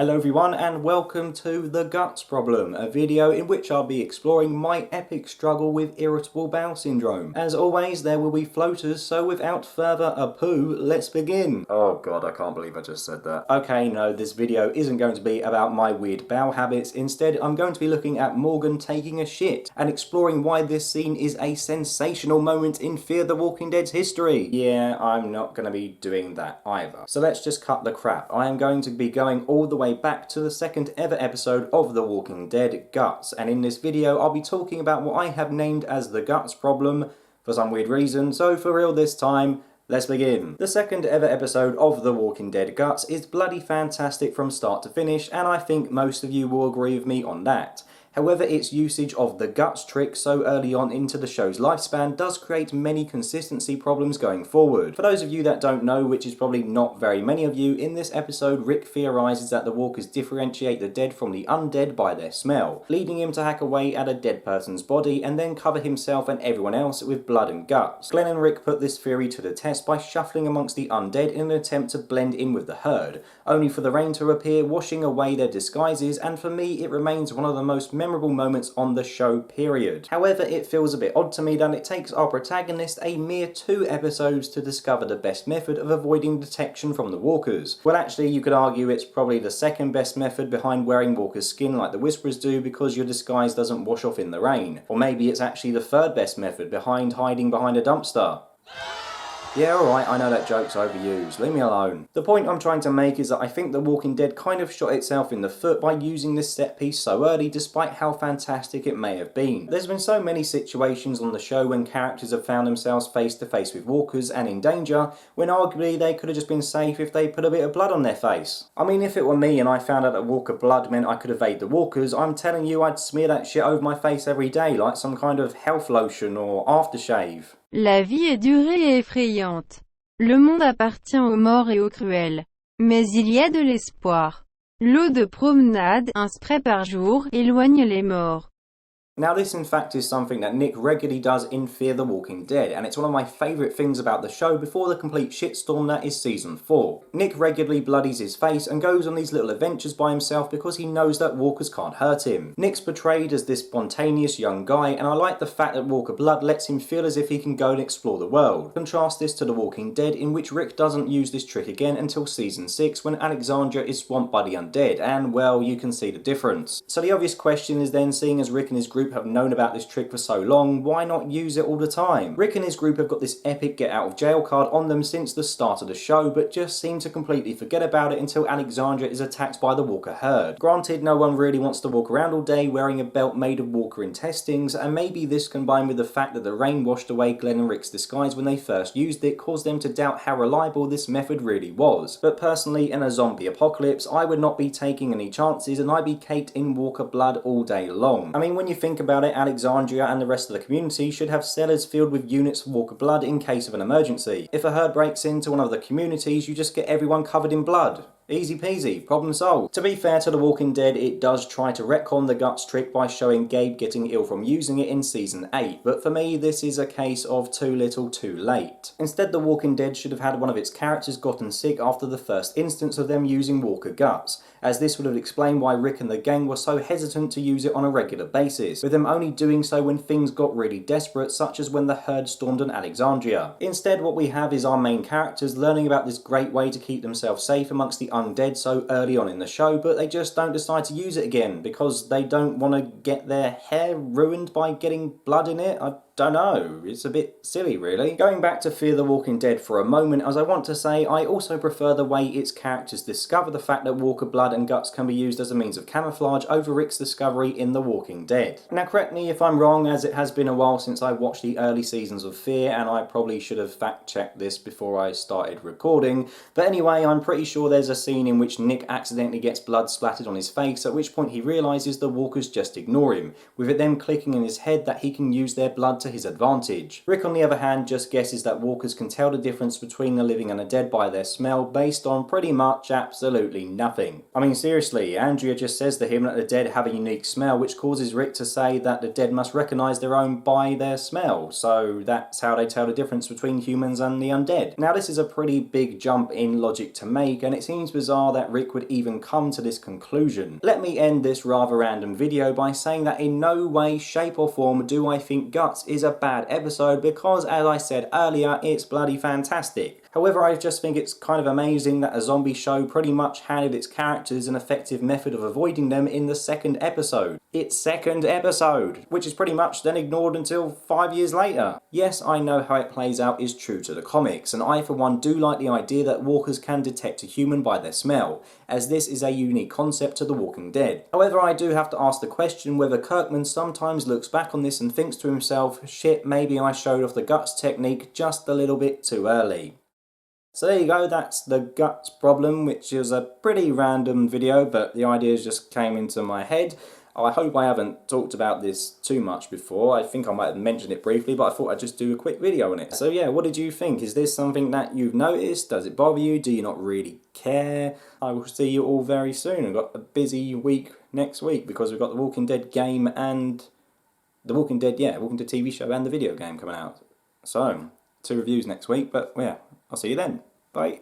Hello everyone and welcome to The Guts Problem, a video in which I'll be exploring my epic struggle with irritable bowel syndrome. As always, there will be floaters, so without further ado, let's begin. Oh god, I can't believe I just said that. Okay, no, this video isn't going to be about my weird bowel habits. Instead, I'm going to be looking at Morgan taking a shit and exploring why this scene is a sensational moment in Fear the Walking Dead's history. Yeah, I'm not going to be doing that either. So let's just cut the crap. I am going to be going all the way back to the second ever episode of The Walking Dead, Guts, and in this video I'll be talking about what I have named as the Guts Problem for some weird reason, so for real this time, let's begin. The second ever episode of The Walking Dead, Guts is bloody fantastic from start to finish, and I think most of you will agree with me on that. However, its usage of the guts trick so early on into the show's lifespan does create many consistency problems going forward. For those of you that don't know, which is probably not very many of you, in this episode Rick theorizes that the walkers differentiate the dead from the undead by their smell, leading him to hack away at a dead person's body and then cover himself and everyone else with blood and guts. Glenn and Rick put this theory to the test by shuffling amongst the undead in an attempt to blend in with the herd, only for the rain to appear, washing away their disguises, and for me it remains one of the most memorable moments on the show, period. However, it feels a bit odd to me that it takes our protagonist a mere 2 episodes to discover the best method of avoiding detection from the walkers. Well, actually, you could argue it's probably the second best method behind wearing walkers' skin like the Whisperers do, because your disguise doesn't wash off in the rain. Or maybe it's actually the third best method behind hiding behind a dumpster. Yeah, alright, I know that joke's overused, leave me alone. The point I'm trying to make is that I think The Walking Dead kind of shot itself in the foot by using this set piece so early, despite how fantastic it may have been. There's been so many situations on the show when characters have found themselves face to face with walkers and in danger, when arguably they could have just been safe if they put a bit of blood on their face. I mean, if it were me and I found out that walker blood meant I could evade the walkers, I'm telling you I'd smear that shit over my face every day like some kind of health lotion or aftershave. La vie est dure et effrayante. Le monde appartient aux morts et aux cruels. Mais il y a de l'espoir. L'eau de promenade, un spray par jour, éloigne les morts. Now this in fact is something that Nick regularly does in Fear the Walking Dead, and it's one of my favourite things about the show before the complete shitstorm that is season 4. Nick regularly bloodies his face and goes on these little adventures by himself because he knows that walkers can't hurt him. Nick's portrayed as this spontaneous young guy, and I like the fact that walker blood lets him feel as if he can go and explore the world. Contrast this to The Walking Dead, in which Rick doesn't use this trick again until season 6 when Alexandria is swamped by the undead, and well, you can see the difference. So the obvious question is then, seeing as Rick and his group have known about this trick for so long, why not use it all the time? Rick and his group have got this epic get out of jail card on them since the start of the show, but just seem to completely forget about it until Alexandria is attacked by the walker herd. Granted, no one really wants to walk around all day wearing a belt made of walker intestines, and maybe this combined with the fact that the rain washed away Glenn and Rick's disguise when they first used it caused them to doubt how reliable this method really was. But personally, in a zombie apocalypse, I would not be taking any chances and I'd be caked in walker blood all day long. I mean, when you think about it, Alexandria and the rest of the community should have cellars filled with units of walker blood in case of an emergency. If a herd breaks into one of the communities, you just get everyone covered in blood. Easy peasy, problem solved. To be fair to The Walking Dead, it does try to retcon the guts trick by showing Gabe getting ill from using it in season 8, but for me this is a case of too little too late. Instead, The Walking Dead should have had one of its characters gotten sick after the first instance of them using walker guts, as this would have explained why Rick and the gang were so hesitant to use it on a regular basis, with them only doing so when things got really desperate, such as when the herd stormed on Alexandria. Instead, what we have is our main characters learning about this great way to keep themselves safe amongst the undead so early on in the show, but they just don't decide to use it again because they don't want to get their hair ruined by getting blood in it. I don't know, it's a bit silly really. Going back to Fear the Walking Dead for a moment, as I want to say, I also prefer the way its characters discover the fact that walker blood and guts can be used as a means of camouflage over Rick's discovery in The Walking Dead. Now correct me if I'm wrong, as it has been a while since I watched the early seasons of Fear, and I probably should have fact checked this before I started recording, but anyway, I'm pretty sure there's a scene in which Nick accidentally gets blood splattered on his face, at which point he realises the walkers just ignore him, with it then clicking in his head that he can use their blood to to his advantage. Rick, on the other hand, just guesses that walkers can tell the difference between the living and the dead by their smell based on pretty much absolutely nothing. I mean, seriously, Andrea just says to him that the dead have a unique smell, which causes Rick to say that the dead must recognise their own by their smell, so that's how they tell the difference between humans and the undead. Now, this is a pretty big jump in logic to make, and it seems bizarre that Rick would even come to this conclusion. Let me end this rather random video by saying that in no way, shape or form do I think Guts is a bad episode, because as I said earlier, it's bloody fantastic. However, I just think it's kind of amazing that a zombie show pretty much handed its characters an effective method of avoiding them in the second episode. Its second episode, which is pretty much then ignored until 5 years later. Yes, I know how it plays out is true to the comics, and I for one do like the idea that walkers can detect a human by their smell, as this is a unique concept to The Walking Dead. However, I do have to ask the question whether Kirkman sometimes looks back on this and thinks to himself, shit, maybe I showed off the Guts technique just a little bit too early. So there you go, that's the Guts problem, which is a pretty random video, but the ideas just came into my head. I hope I haven't talked about this too much before. I think I might have mentioned it briefly, but I thought I'd just do a quick video on it. So yeah, what did you think? Is this something that you've noticed? Does it bother you? Do you not really care? I will see you all very soon. I've got a busy week next week because we've got the Walking Dead game and the Walking Dead TV show and the video game coming out. So, 2 reviews next week, but yeah, I'll see you then. Bye.